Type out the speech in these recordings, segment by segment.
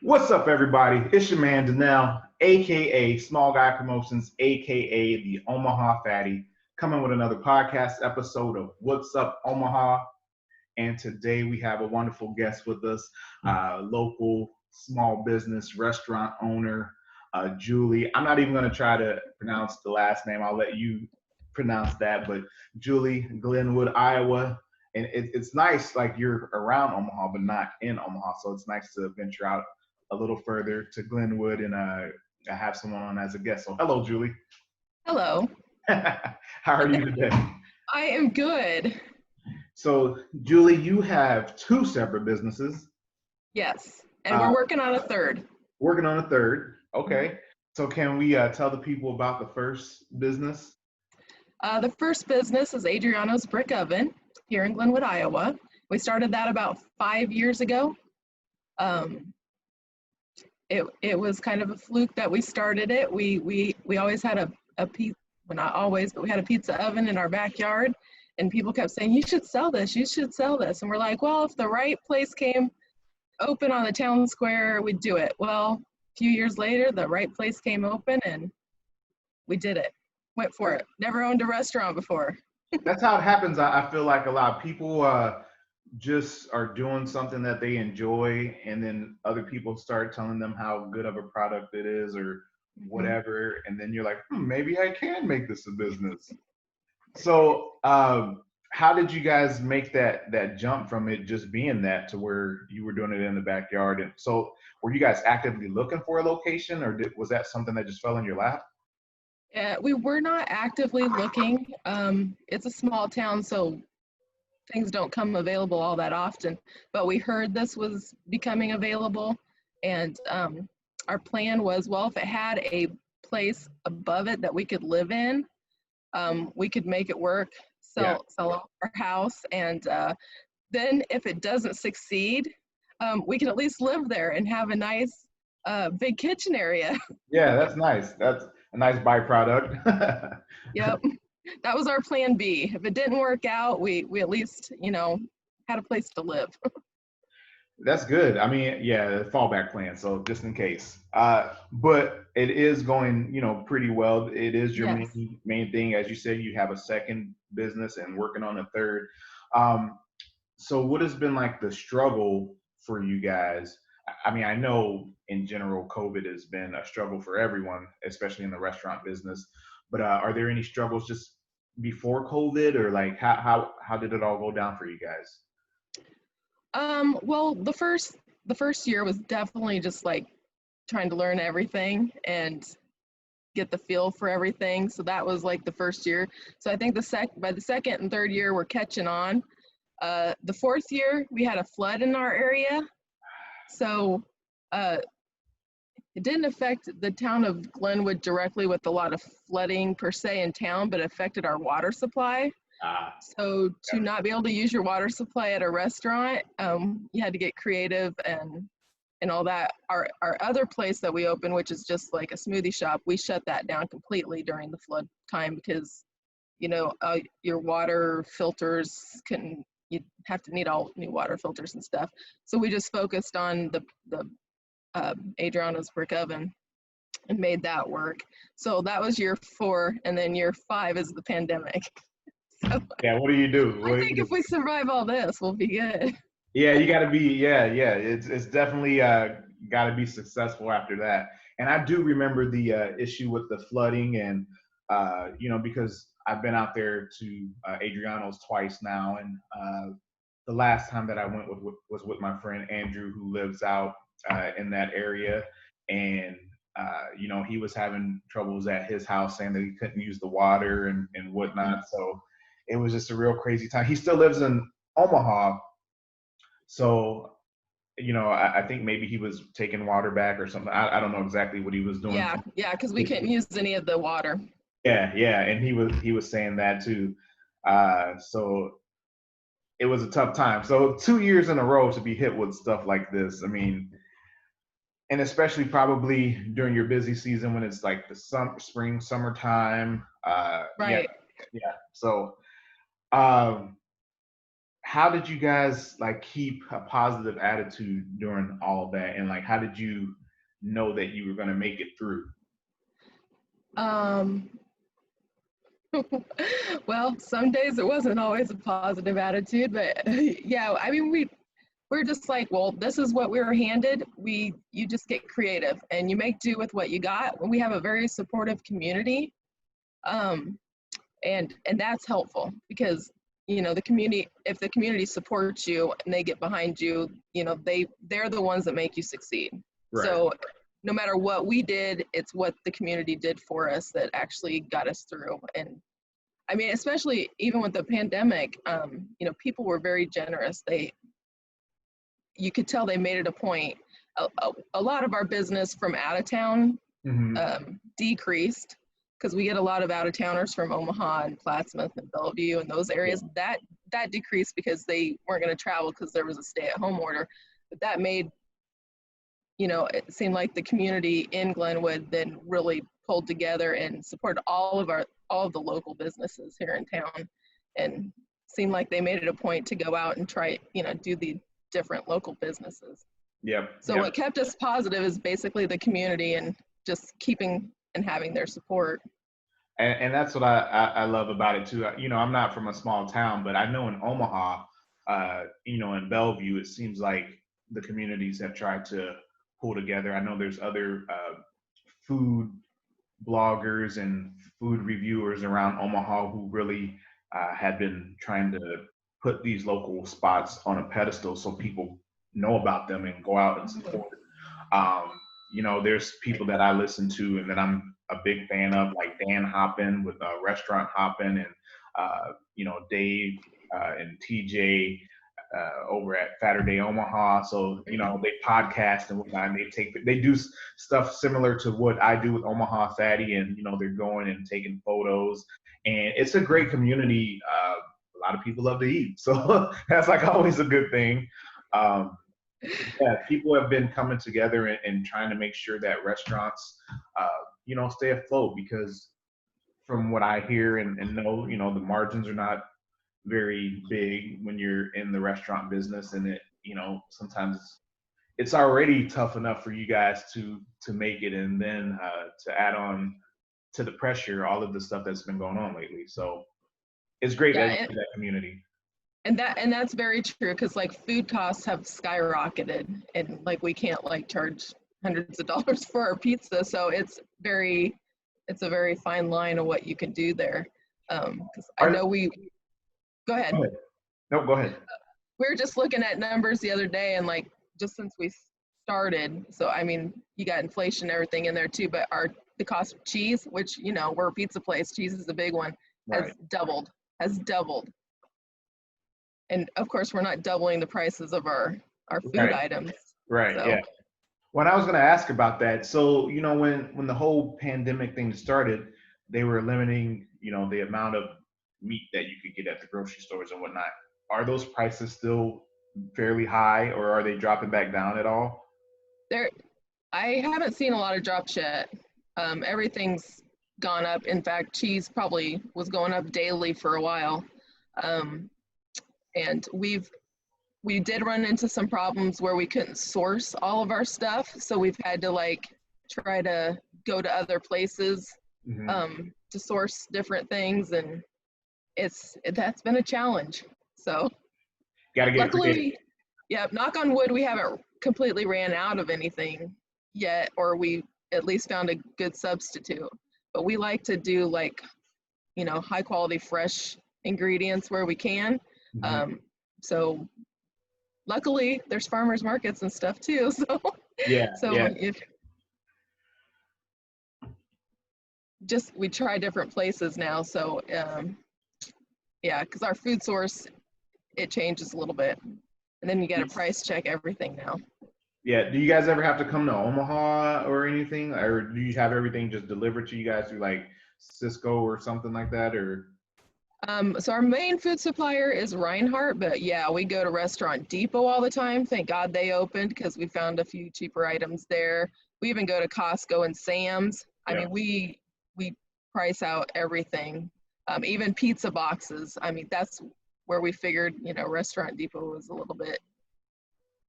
What's up, everybody? It's your man, Danelle, aka Small Guy Promotions, aka the Omaha Fatty, coming with another podcast episode of What's Up Omaha. And today we have a wonderful guest with us, local small business restaurant owner, Juli. I'm not even going to try to pronounce the last name. I'll let you pronounce that. But Juli, Glenwood, Iowa. And it's nice, like you're around Omaha, but not in Omaha. So it's nice to venture out a little further to Glenwood and have someone on as a guest. So hello, Juli. Hello. How are you today? I am good. So, Juli, you have two separate businesses. Yes. And we're working on a third. Working on a third. Okay. So can we tell the people about the first business? The first business is Adriano's Brick Oven here in Glenwood, Iowa. We started that about 5 years ago. It was kind of a fluke that we started it. We always had a pizza, well, not always, but we had a pizza oven in our backyard, and people kept saying, you should sell this, you should sell this. And we're like, well, if the right place came open on the town square, we'd do it. Well, a few years later, the right place came open and we did it. Went for it. Never owned a restaurant before. That's how it happens. I feel like a lot of people just are doing something that they enjoy, and then other people start telling them how good of a product it is or whatever, and then you're like, maybe I can make this a business. So how did you guys make that jump from it just being that to where you were doing it in the backyard? And so were you guys actively looking for a location, or was that something that just fell in your lap? We were not actively looking. It's a small town, so things don't come available all that often, but we heard this was becoming available, and our plan was, well, if it had a place above it that we could live in, we could make it work, sell our house, and then if it doesn't succeed, we can at least live there and have a nice big kitchen area. Yeah, that's nice. That's a nice byproduct. Yep. That was our plan B. If it didn't work out, we at least, had a place to live. That's good. I mean, yeah, fallback plan. So just in case. But it is going, pretty well. It is your Yes. main thing. As you said, you have a second business and working on a third. So what has been like the struggle for you guys? I mean, I know in general, COVID has been a struggle for everyone, especially in the restaurant business. But are there any struggles just before COVID, or like how did it all go down for you guys? Well, the first year was definitely just like trying to learn everything and get the feel for everything. So that was like the first year. So I think by the second and third year, we're catching on. The fourth year, we had a flood in our area. So it didn't affect the town of Glenwood directly with a lot of flooding per se in town, but it affected our water supply. So to not be able to use your water supply at a restaurant, you had to get creative and all that. Our other place that we opened, which is just like a smoothie shop, we shut that down completely during the flood time because, your water filters you have to need all new water filters and stuff. So we just focused on the Adriano's Brick Oven and made that work. So that was year 4, and then year 5 is the pandemic. So Yeah, what do you do? I think if we survive all this, we'll be good. Yeah, you got to be. Yeah. It's definitely got to be successful after that. And I do remember the issue with the flooding, and because I've been out there to Adriano's twice now, and the last time that I went was with my friend Andrew, who lives out in that area, and he was having troubles at his house, saying that he couldn't use the water and whatnot. So it was just a real crazy time. He still lives in Omaha, so I think maybe he was taking water back or something. I don't know exactly what he was doing. Yeah, because we couldn't use any of the water. Yeah, and he was saying that too. So it was a tough time. So 2 years in a row to be hit with stuff like this. I mean, and especially probably during your busy season when it's like the spring, summertime. Right. Yeah. So, how how did you guys like keep a positive attitude during all of that? And like, how did you know that you were going to make it through? Um, well, some days it wasn't always a positive attitude, but yeah, I mean, we're just like, well, this is what we were handed. You just get creative and you make do with what you got. We have a very supportive community, um, and that's helpful because the community, if the community supports you and they get behind you, they're the ones that make you succeed. Right. So no matter what we did, it's what the community did for us that actually got us through. And I mean, especially even with the pandemic, people were very generous. You could tell they made it a point. A lot of our business from out of town Hmm. decreased because we get a lot of out of towners from Omaha and Plattsmouth and Bellevue and those Yeah. areas. That decreased because they weren't going to travel because there was a stay-at-home order. But that made it seemed like the community in Glenwood then really pulled together and supported all of the local businesses here in town, and seemed like they made it a point to go out and try do the different local businesses. Yep. So Yep. what kept us positive is basically the community and just keeping and having their support. And that's what I love about it too. I'm not from a small town, but I know in Omaha, in Bellevue, it seems like the communities have tried to pull together. I know there's other food bloggers and food reviewers around Omaha who really have been trying to put these local spots on a pedestal so people know about them and go out and support. Um, there's people that I listen to and that I'm a big fan of, like Dan Hoppin with Restaurant Hoppin, and Dave and TJ over at Saturday Omaha. So they podcast and whatnot, and they do stuff similar to what I do with Omaha Fatty, and they're going and taking photos, and it's a great community. A lot of people love to eat, so that's like always a good thing. Um, yeah, people have been coming together and trying to make sure that restaurants, stay afloat, because from what I hear and know, the margins are not very big when you're in the restaurant business, and sometimes it's already tough enough for you guys to make it, and then to add on to the pressure all of the stuff that's been going on lately. So it's great that you Yeah, have that community. and that's very true because like food costs have skyrocketed, and like we can't like charge hundreds of dollars for our pizza, so it's a very fine line of what you can do there. Because I know go ahead. Go ahead. No, go ahead. We were just looking at numbers the other day, and like just since we started, so I mean you got inflation and everything in there too, but the cost of cheese, which we're a pizza place, cheese is a big one, has Right. doubled. And of course we're not doubling the prices of our food Right. items. Right. So Yeah. When I was going to ask about that, so when the whole pandemic thing started, they were limiting the amount of meat that you could get at the grocery stores and whatnot. Are those prices still fairly high, or are they dropping back down at all? there, I haven't seen a lot of drops yet. Everything's gone up. In fact, cheese probably was going up daily for a while. Um, and we did run into some problems where we couldn't source all of our stuff, so we've had to like try to go to other places Hmm. to source different things, and that's been a challenge. So Got to get creative. luckily, yeah, knock on wood, we haven't completely ran out of anything yet, or we at least found a good substitute. But we like to do like high quality fresh ingredients where we can. Hmm. um, so luckily there's farmers markets and stuff too. So Yeah. so Yeah. if just we try different places now, so yeah, because our food source, it changes a little bit, and then you got to price check everything now. Yeah. Do you guys ever have to come to Omaha or anything, or do you have everything just delivered to you guys through like Cisco or something like that, or? So our main food supplier is Reinhardt, but yeah, we go to Restaurant Depot all the time. Thank God they opened because we found a few cheaper items there. We even go to Costco and Sam's. I Yeah. mean, we price out everything, even pizza boxes. I mean, where we figured, you know, Restaurant Depot was a little bit,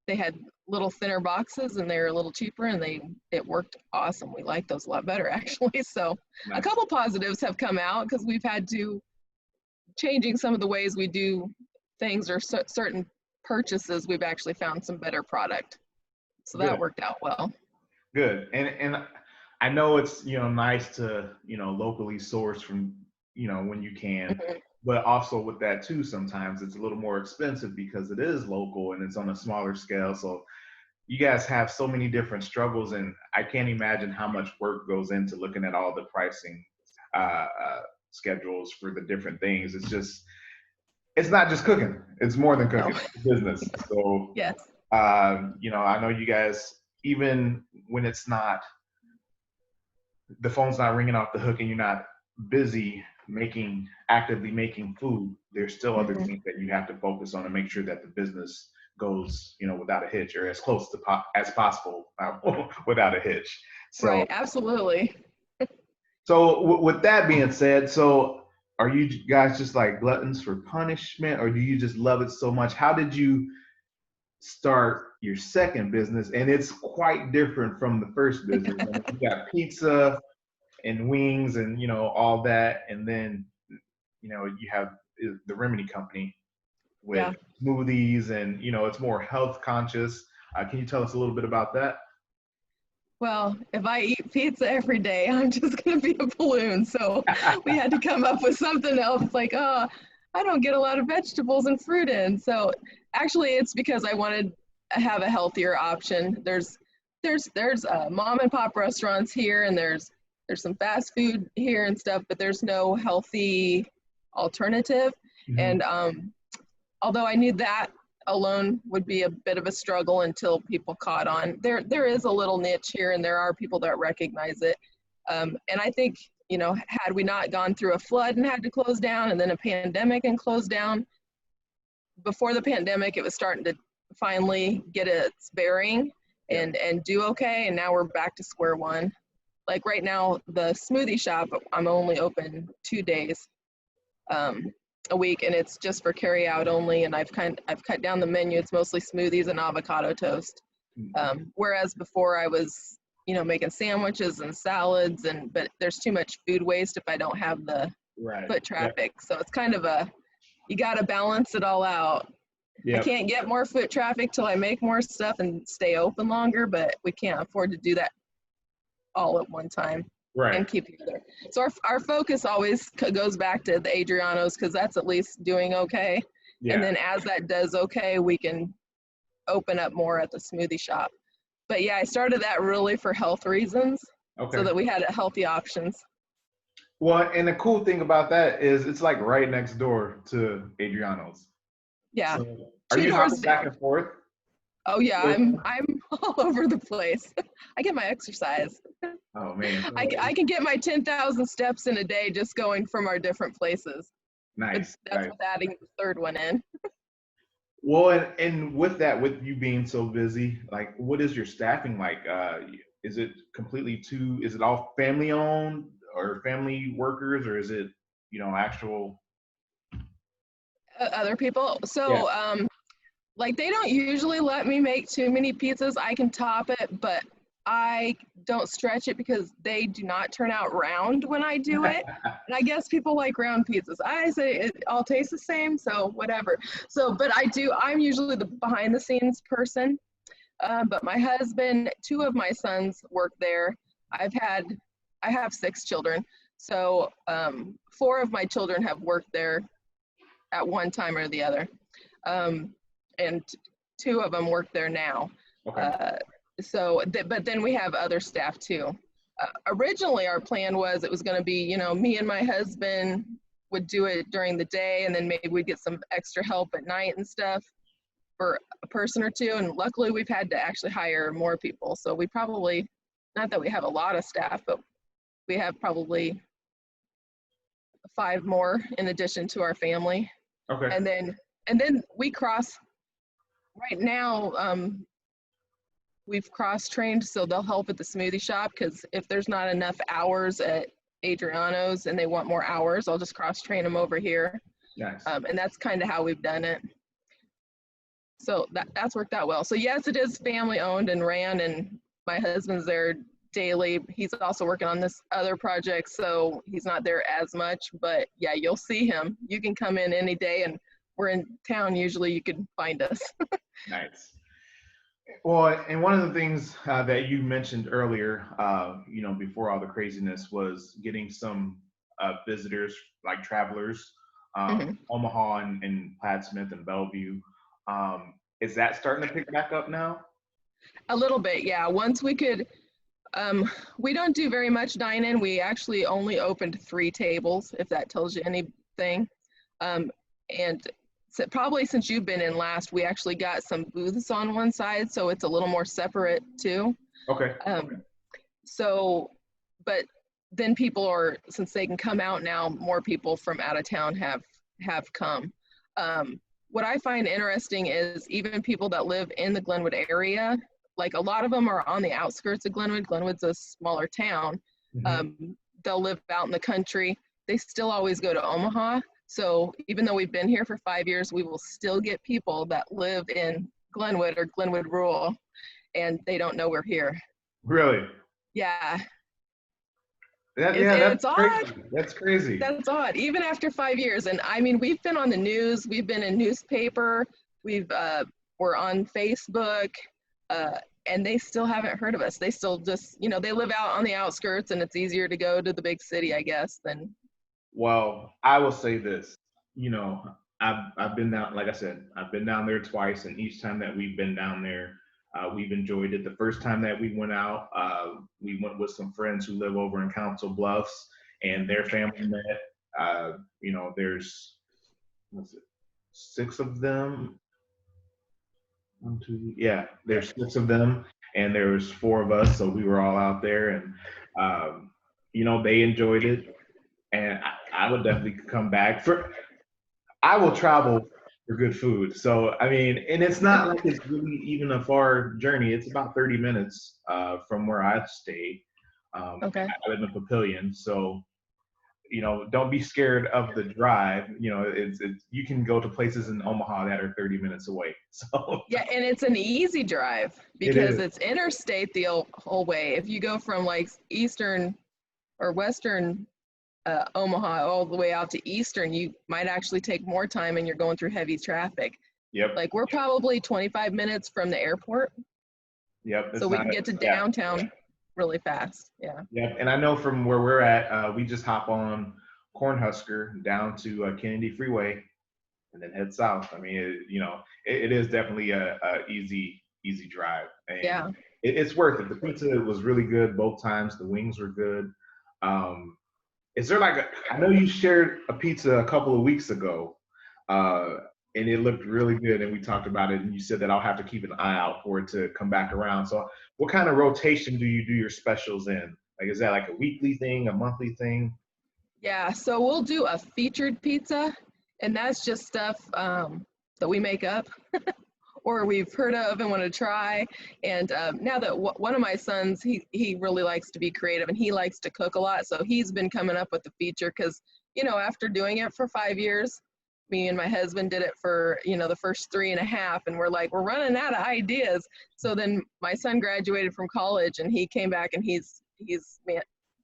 they had little thinner boxes and they were a little cheaper, and it worked awesome. We like those a lot better actually. So Nice. a couple positives have come out because we've had to changing some of the ways we do things or certain purchases. We've actually found some better product. So that worked out well. Good. And I know it's, you know, nice to, you know, locally source from, you know, when you can, but also with that too, sometimes it's a little more expensive because it is local and it's on a smaller scale. So you guys have so many different struggles, and I can't imagine how much work goes into looking at all the pricing schedules for the different things. It's not just cooking. It's more than cooking. It's business. So yes. you know, I know you guys, even when it's not, the phone's not ringing off the hook and you're not busy actively making food, there's still other things that you have to focus on to make sure that the business goes, you know, without a hitch, or as close to as possible without a hitch. So, right, absolutely. So with that being said, so are you guys just like gluttons for punishment, or do you just love it so much? How did you start your second business? And it's quite different from the first business. I mean, you got pizza and wings and, you know, all that, and then, you know, you have the Remedy Company with smoothies, and, you know, it's more health conscious. Can you tell us a little bit about that? Well, if I eat pizza every day, I'm just going to be a balloon. So we had to come up with something else, like, oh, I don't get a lot of vegetables and fruit in. So actually it's because I wanted to have a healthier option. There's mom and pop restaurants here, and there's some fast food here and stuff, but there's no healthy alternative. And although I knew that alone would be a bit of a struggle until people caught on, there is a little niche here, and there are people that recognize it. And I think, you know, had we not gone through a flood and had to close down, and then a pandemic and close down, before the pandemic, it was starting to finally get its bearing and do okay. And now we're back to square one. Like right now, the smoothie shop, I'm only open 2 days a week, and it's just for carry out only. And I've cut down the menu. It's mostly smoothies and avocado toast. Whereas before I was, you know, making sandwiches and salads, but there's too much food waste if I don't have the foot traffic. So it's kind of you got to balance it all out. I can't get more foot traffic till I make more stuff and stay open longer, but we can't afford to do that all at one time and keep the other. So our focus always goes back to the Adrianos, because that's at least doing okay. And then as that does okay, we can open up more at the smoothie shop. But yeah, I started that really for health reasons, so that we had healthy options. Well, and the cool thing about that is it's like right next door to Adriano's. Yeah. So are you hopping back and forth? Oh yeah, I'm all over the place. I get my exercise. Oh man. I can get my 10,000 steps in a day just going from our different places. Nice. That's with adding the third one in. Well, and with that, with you being so busy, like, what is your staffing like? Is it is it all family owned or family workers, or is it, you know, actual other people? So like, they don't usually let me make too many pizzas. I can top it, but I don't stretch it because they do not turn out round when I do it. And I guess people like round pizzas. I say it all tastes the same, so whatever. So, but I'm usually the behind the scenes person. But my husband, 2 of my sons work there. I have 6 children. So 4 of my children have worked there at one time or the other. And 2 of them work there now. But then we have other staff too. Originally our plan was it was going to be, you know, me and my husband would do it during the day, and then maybe we'd get some extra help at night and stuff for a person or 2. And luckily we've had to actually hire more people. So we probably, not that we have a lot of staff, but we have probably 5 more in addition to our family. And then we cross. Right now, we've cross-trained, so they'll help at the smoothie shop, because if there's not enough hours at Adriano's and they want more hours, I'll just cross-train them over here. Nice. And that's kind of how we've done it. So that's worked out well. So yes, it is family owned and ran, and my husband's there daily. He's also working on this other project, so he's not there as much, but yeah, you'll see him. You can come in any day, and we're in town. Usually you can find us. Nice. Well, and one of the things that you mentioned earlier, before all the craziness, was getting some visitors, like travelers, Mhm. Omaha and Platt Smith and Bellevue. Is that starting to pick back up now? A little bit, yeah. Once we could, we don't do very much dine-in. We actually only opened 3 tables, if that tells you anything. And so probably since you've been in last, we actually got some booths on one side, so it's a little more separate too. Okay. So, but then people are, since they can come out now, more people from out of town have come. What I find interesting is even people that live in the Glenwood area, like a lot of them are on the outskirts of Glenwood. Glenwood's a smaller town. They'll live out in the country. They still always go to Omaha. So even though we've been here for 5 years, we will still get people that live in Glenwood or Glenwood rural, and they don't know we're here. Really? Yeah. That's It's crazy. odd. That's crazy. That's odd, even after 5 years. And I mean, we've been on the news, we've been in newspaper, we're on Facebook, and they still haven't heard of us. They still just, they live out on the outskirts, and it's easier to go to the big city, I guess, than. Well, I will say this, I've been down, like I said, I've been down there twice, and each time that we've been down there, we've enjoyed it. The first time that we went out, we went with some friends who live over in Council Bluffs, and their family met. There's, what's it, 6 of them. 1, 2, yeah, there's 6 of them, and there was 4 of us, so we were all out there, and they enjoyed it, and I would definitely come back. I will travel for good food. So I mean, and it's not like it's really even a far journey. It's about 30 minutes from where I stay. Okay. I live in Papillion, so don't be scared of the drive. It's you can go to places in Omaha that are 30 minutes away. So Yeah, and it's an easy drive because it's interstate the whole way. If you go from like eastern or western Omaha all the way out to eastern, you might actually take more time, and you're going through heavy traffic. Yep. Like we're probably 25 minutes from the airport. Yep. So we can get to downtown really fast. Yeah. Yep. And I know from where we're at, we just hop on Cornhusker down to Kennedy Freeway and then head south. I mean, it is definitely a easy drive. And yeah. It's worth it. The pizza was really good both times. The wings were good. Is there I know you shared a pizza a couple of weeks ago, and it looked really good, and we talked about it, and you said that I'll have to keep an eye out for it to come back around. So what kind of rotation do you do your specials in? Like, is that like a weekly thing, a monthly thing? Yeah, so we'll do a featured pizza, and that's just stuff that we make up or we've heard of and want to try. And now that one of my sons, he really likes to be creative, and he likes to cook a lot, so he's been coming up with the feature because, after doing it for 5 years, me and my husband did it for, the first 3.5, and we're running out of ideas. So then my son graduated from college, and he came back, and he's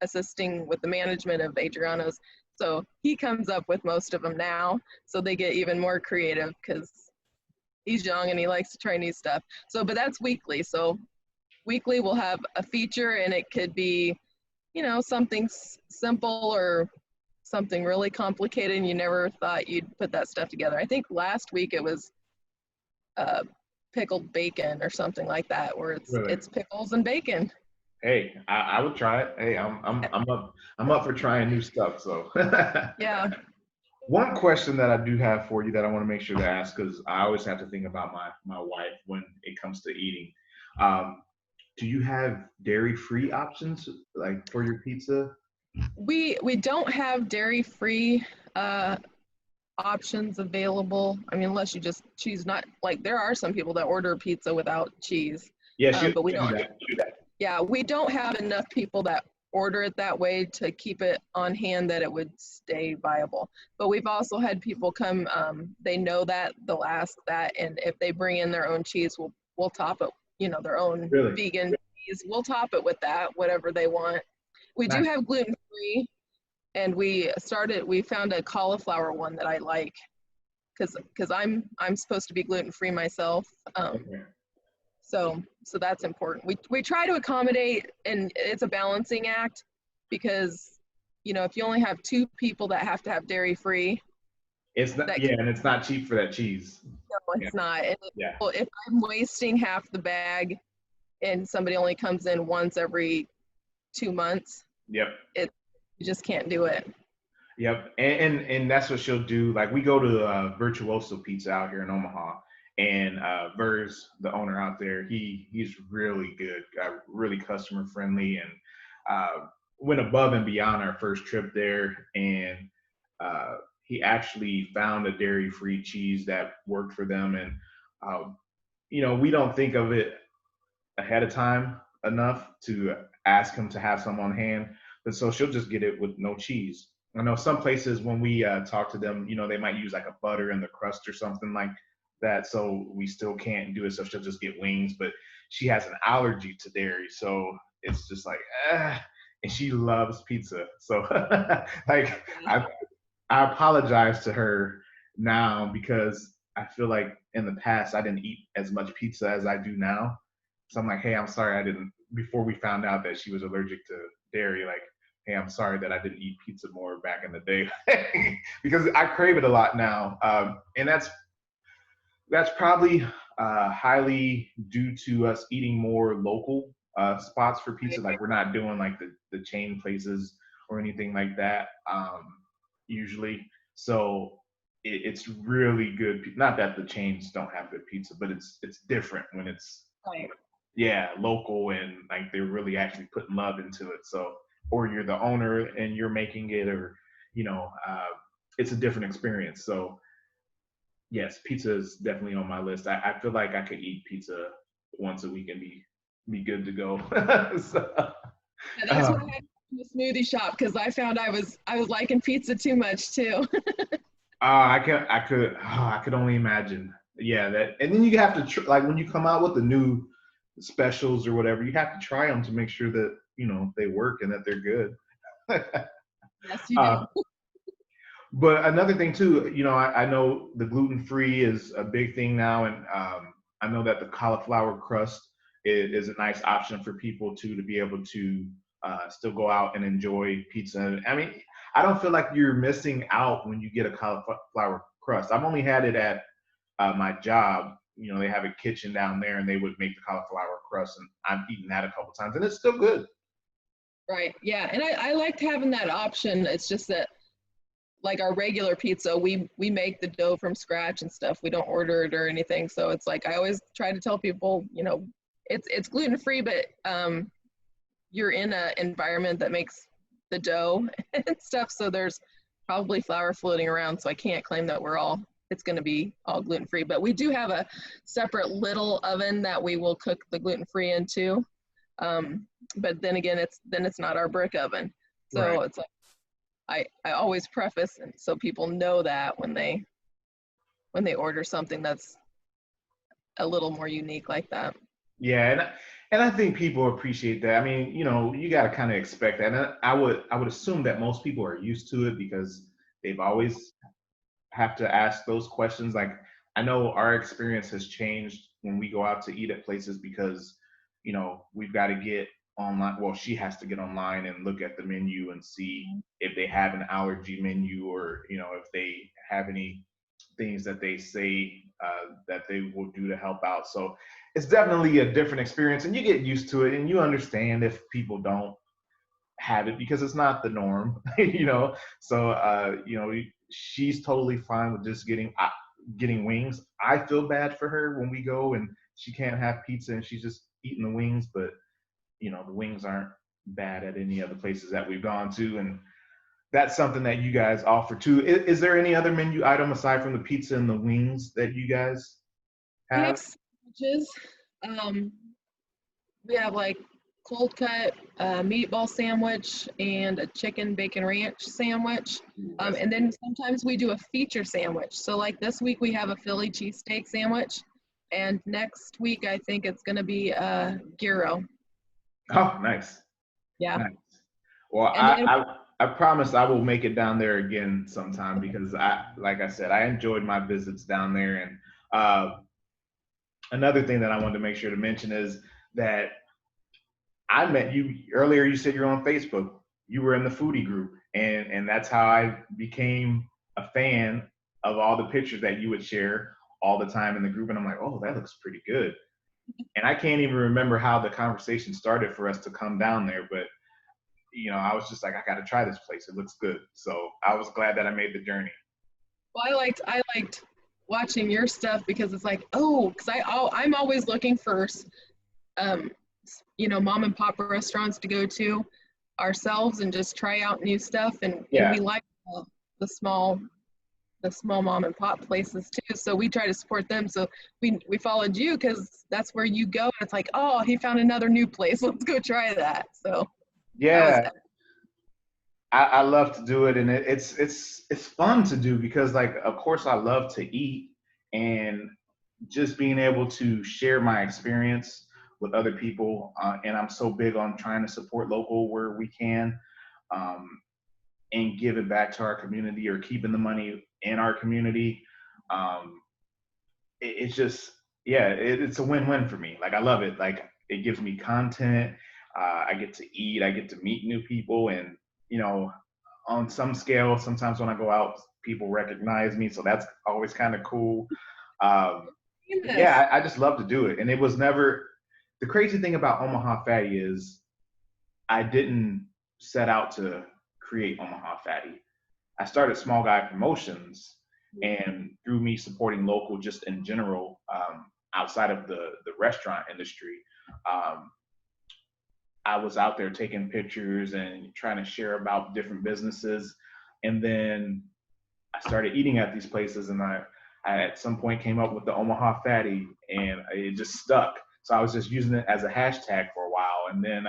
assisting with the management of Adriano's. So he comes up with most of them now. So they get even more creative because he's young and he likes to try new stuff. So, but that's weekly. So weekly we'll have a feature, and it could be, something simple or something really complicated, and you never thought you'd put that stuff together. I think last week it was pickled bacon or something like that, where it's pickles and bacon. Hey, I would try it. Hey, I'm up for trying new stuff. So yeah. One question that I do have for you that I want to make sure to ask, because I always have to think about my wife when it comes to eating. Do you have dairy-free options like for your pizza? We don't have dairy-free options available. I mean, unless you just choose not. Like there are some people that order pizza without cheese. Yes, but we don't. do that. Yeah, we don't have enough people that order it that way to keep it on hand that it would stay viable. But we've also had people come, they know that, they'll ask that, and if they bring in their own cheese, we'll top it, you know, their own Really? vegan cheese. We'll top it with that, whatever they want. We do Nice. have gluten-free, and we found a cauliflower one that I like, because I'm supposed to be gluten-free myself. Okay. So that's important. We try to accommodate, and it's a balancing act, because, you know, if you only have 2 people that have to have dairy-free, It's not, yeah, and it's not cheap for that cheese. no, it's not. And Yeah. if I'm wasting half the bag and somebody only comes in once every 2 months, Yep. you just can't do it. Yep. And that's what she'll do. Like, we go to Virtuoso Pizza out here in Omaha, and Vers, the owner out there, he's really good, really customer friendly, and went above and beyond our first trip there. And he actually found a dairy-free cheese that worked for them. And you know, we don't think of it ahead of time enough to ask him to have some on hand, but so she'll just get it with no cheese. I know some places when we talk to them, you know, they might use like a butter in the crust or something like that, so we still can't do it. So she'll just get wings, but she has an allergy to dairy, so it's just like, and she loves pizza. So like, I apologize to her now, because I feel like in the past I didn't eat as much pizza as I do now. So I'm like, hey, I'm sorry I didn't, before we found out that she was allergic to dairy, like, hey, I'm sorry that I didn't eat pizza more back in the day, because I crave it a lot now. And that's probably highly due to us eating more local spots for pizza. Like, we're not doing like the chain places or anything like that usually. So it's really good. Not that the chains don't have good pizza, but it's different when it's Right. yeah, local, and like they're really actually putting love into it. So, or you're the owner and you're making it, or you know, it's a different experience. So yes, pizza is definitely on my list. I feel like I could eat pizza once a week and be good to go. So, And that's what I had in the smoothie shop, because I found I was liking pizza too much too. I could only imagine. Yeah, that, and then you have to like when you come out with the new specials or whatever, you have to try them to make sure that you know they work and that they're good. Yes, you uh, do. but another thing too, you know, I know the gluten free is a big thing now, and I know that the cauliflower crust is a nice option for people too, to be able to still go out and enjoy pizza. I mean, I don't feel like you're missing out when you get a cauliflower crust. I've only had it at my job. You know, they have a kitchen down there, and they would make the cauliflower crust, and I've eaten that a couple times, and it's still good. Right. Yeah. And I liked having that option. It's just that, like our regular pizza, we make the dough from scratch and stuff. We don't order it or anything. So it's like, I always try to tell people, you know, it's gluten free, but you're in an environment that makes the dough and stuff. So there's probably flour floating around. So I can't claim that it's going to be all gluten free. But we do have a separate little oven that we will cook the gluten free into. But then again, it's not our brick oven. So Right. it's like, I always preface, and so people know that when they order something that's a little more unique like that. Yeah, and I think people appreciate that. I mean, you know, you got to kind of expect that. And I would assume that most people are used to it because they've always have to ask those questions. Like, I know our experience has changed when we go out to eat at places, because you know, we've got to get online. Well, she has to get online and look at the menu and see if they have an allergy menu, or you know, if they have any things that they say that they will do to help out. So it's definitely a different experience, and you get used to it, and you understand if people don't have it because it's not the norm, you know. So you know, she's totally fine with just getting wings. I feel bad for her when we go and she can't have pizza and she's just eating the wings, but you know, the wings aren't bad at any other places that we've gone to, and that's something that you guys offer too. Is there any other menu item aside from the pizza and the wings that you guys We have have? sandwiches. We have like cold cut meatball sandwich and a chicken bacon ranch sandwich. And then sometimes we do a feature sandwich. So like this week we have a Philly cheesesteak sandwich, and next week I think it's going to be a gyro. Oh, nice. Yeah. Nice. Well, And then, I promise I will make it down there again sometime, because like I said, I enjoyed my visits down there. And another thing that I wanted to make sure to mention is that I met you earlier. You said you're on Facebook. You were in the foodie group, and that's how I became a fan of all the pictures that you would share all the time in the group. And I'm like, oh, that looks pretty good. And I can't even remember how the conversation started for us to come down there, but I was just like, I got to try this place. It looks good. So I was glad that I made the journey. well, I liked watching your stuff because it's like, oh, because I'm always looking for mom and pop restaurants to go to ourselves and just try out new stuff. And we like the small mom and pop places too. So we try to support them. So we followed you because that's where you go. And it's like, oh, he found another new place. Let's go try that. So yeah, I love to do it. And it's fun to do because, like, of course I love to eat, and just being able to share my experience with other people. And I'm so big on trying to support local where we can, and give it back to our community, or keeping the money in our community. It's just, it's a win-win for me. Like, I love it. Like, it gives me content. I get to eat. I get to meet new people. And, on some scale, sometimes when I go out, people recognize me. So that's always kind of cool. I just love to do it. And it was never, the crazy thing about Omaha Fatty is I didn't set out to create Omaha Fatty. I started Small Guy Promotions, and through me supporting local just in general, outside of the restaurant industry, I was out there taking pictures and trying to share about different businesses. And then I started eating at these places, and I at some point came up with the Omaha Fatty, and it just stuck. So I was just using it as a hashtag for a while. And then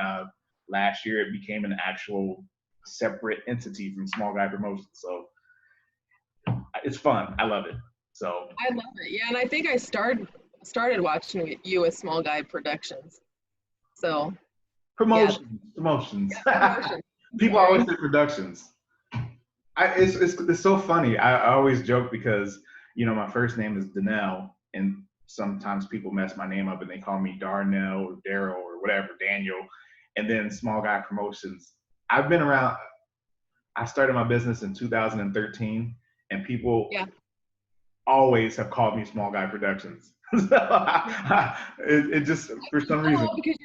last year it became an actual separate entity from Small Guy Promotions. So it's fun. I love it. So I love it. Yeah, and I think I started watching you with Small Guy Productions. So promotions. Yeah, promotions. People always say productions. It's so funny. I always joke because my first name is Danelle, and sometimes people mess my name up and they call me Darnell or Daryl or whatever, Daniel. And then Small Guy Promotions. I've been around. I started my business in 2013, and people always have called me Small Guy Productions. it just, for some reason. Because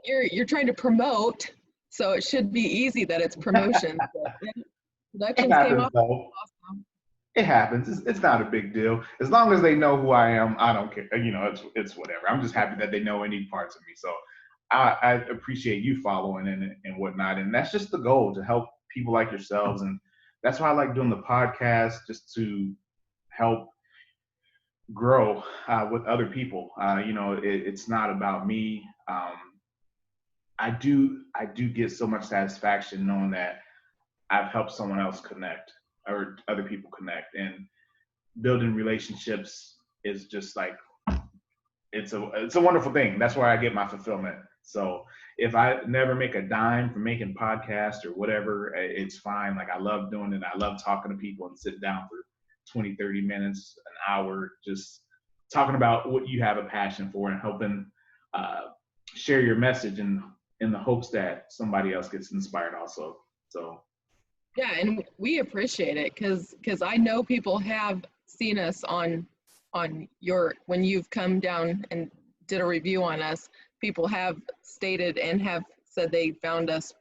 you're trying to promote, so it should be easy that it's promotion. Productions came off awesome. It happens. It's not a big deal. As long as they know who I am, I don't care. It's whatever. I'm just happy that they know any parts of me. So I appreciate you following and whatnot. And that's just the goal, to help people like yourselves. And that's why I like doing the podcast, just to help grow with other people. It's not about me. I do get so much satisfaction knowing that I've helped someone else connect, or other people connect, and building relationships is just like, it's a wonderful thing. That's where I get my fulfillment. So if I never make a dime from making podcasts or whatever, it's fine. Like, I love doing it. I love talking to people and sit down for 20, 30 minutes, an hour, just talking about what you have a passion for, and helping share your message in the hopes that somebody else gets inspired also. So yeah, and we appreciate it because I know people have seen us on when you've come down and did a review on us. People have stated and have said they found us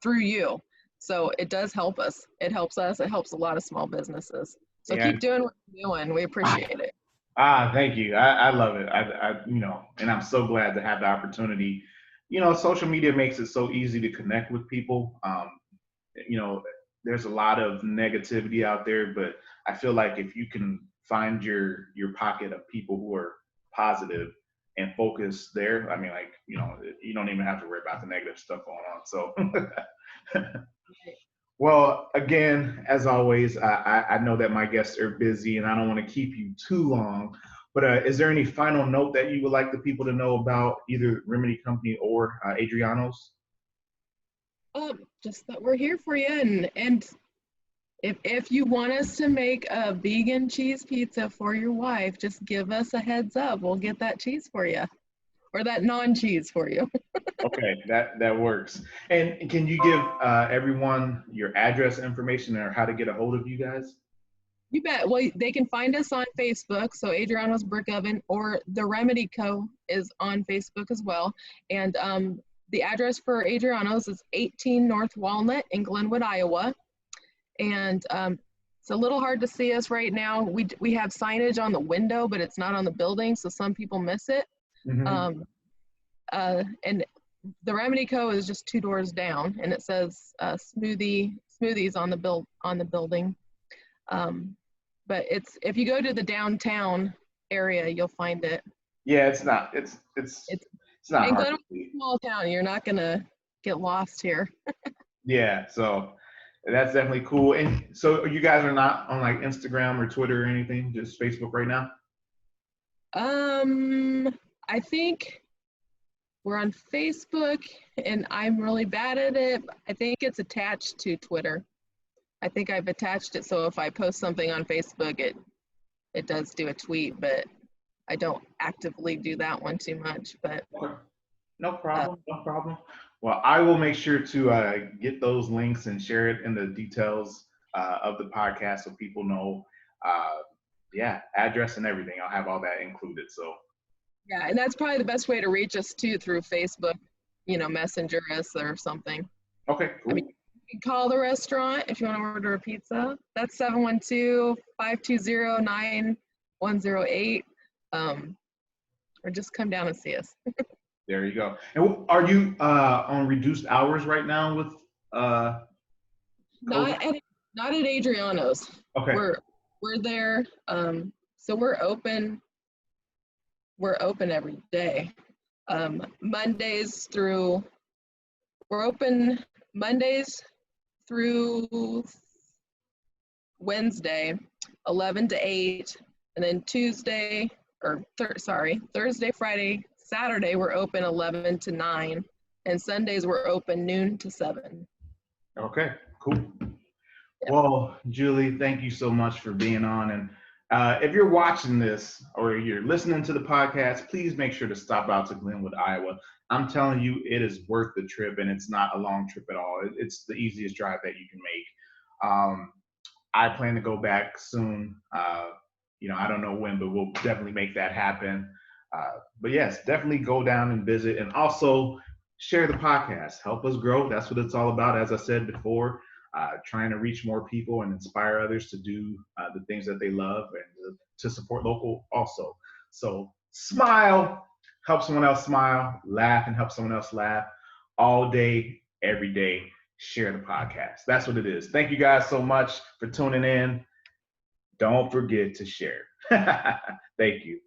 through you. So it does help us. It helps us. It helps a lot of small businesses. So keep doing what you're doing. We appreciate it. Thank you. I love it. And I'm so glad to have the opportunity. Social media makes it so easy to connect with people. There's a lot of negativity out there, but I feel like if you can find your pocket of people who are positive, and focus there. I mean, like, you know, you don't even have to worry about the negative stuff going on. So, well, again, as always, I know that my guests are busy and I don't want to keep you too long, but is there any final note that you would like the people to know about either Remedy Company or Adriano's? Just that we're here for you, and if you want us to make a vegan cheese pizza for your wife, just give us a heads up. We'll get that cheese for you, or that non-cheese for you. Okay, that works. And can you give everyone your address information or how to get a hold of you guys? You bet. Well, they can find us on Facebook, so Adriano's Brick Oven, or the Remedy Co. is on Facebook as well. And the address for Adriano's is 18 North Walnut in Glenwood, Iowa. And it's a little hard to see us right now. We have signage on the window, but it's not on the building, so some people miss it. Mm-hmm. And the Remedy Co. is just 2 doors down, and it says smoothies on the building. But if you go to the downtown area, you'll find it. Yeah, it's not not in hard Glenwood, to see. small town, you're not gonna get lost here. Yeah, so that's definitely cool. And so you guys are not on like Instagram or Twitter or anything, just Facebook right now? I think we're on Facebook, and I'm really bad at it. I think it's attached to Twitter. I think I've attached it, so if I post something on Facebook, it does do a tweet, but I don't actively do that one too much. But Okay. No problem, no problem. Well, I will make sure to get those links and share it in the details of the podcast so people know, address and everything. I'll have all that included. So yeah, and that's probably the best way to reach us too, through Facebook, Messenger us or something. okay, cool. I mean, you can call the restaurant if you want to order a pizza. That's 712-520-9108. Or just come down and see us. There you go. And are you on reduced hours right now with Not at Adriano's. Okay. We're there. So we're open every day. We're open Mondays through Wednesday, 11 to 8, and then Thursday, Friday, Saturday, we're open 11 to 9, and Sundays we're open noon to 7. Okay, cool. Yeah. Well, Julie, thank you so much for being on. And if you're watching this or you're listening to the podcast, please make sure to stop out to Glenwood, Iowa. I'm telling you, it is worth the trip, and it's not a long trip at all. It's the easiest drive that you can make. I plan to go back soon. I don't know when, but we'll definitely make that happen. But yes, definitely go down and visit, and also share the podcast. Help us grow. That's what it's all about. As I said before, trying to reach more people and inspire others to do the things that they love and to support local also. So smile, help someone else smile, laugh and help someone else laugh all day, every day. Share the podcast. That's what it is. Thank you guys so much for tuning in. Don't forget to share. Thank you.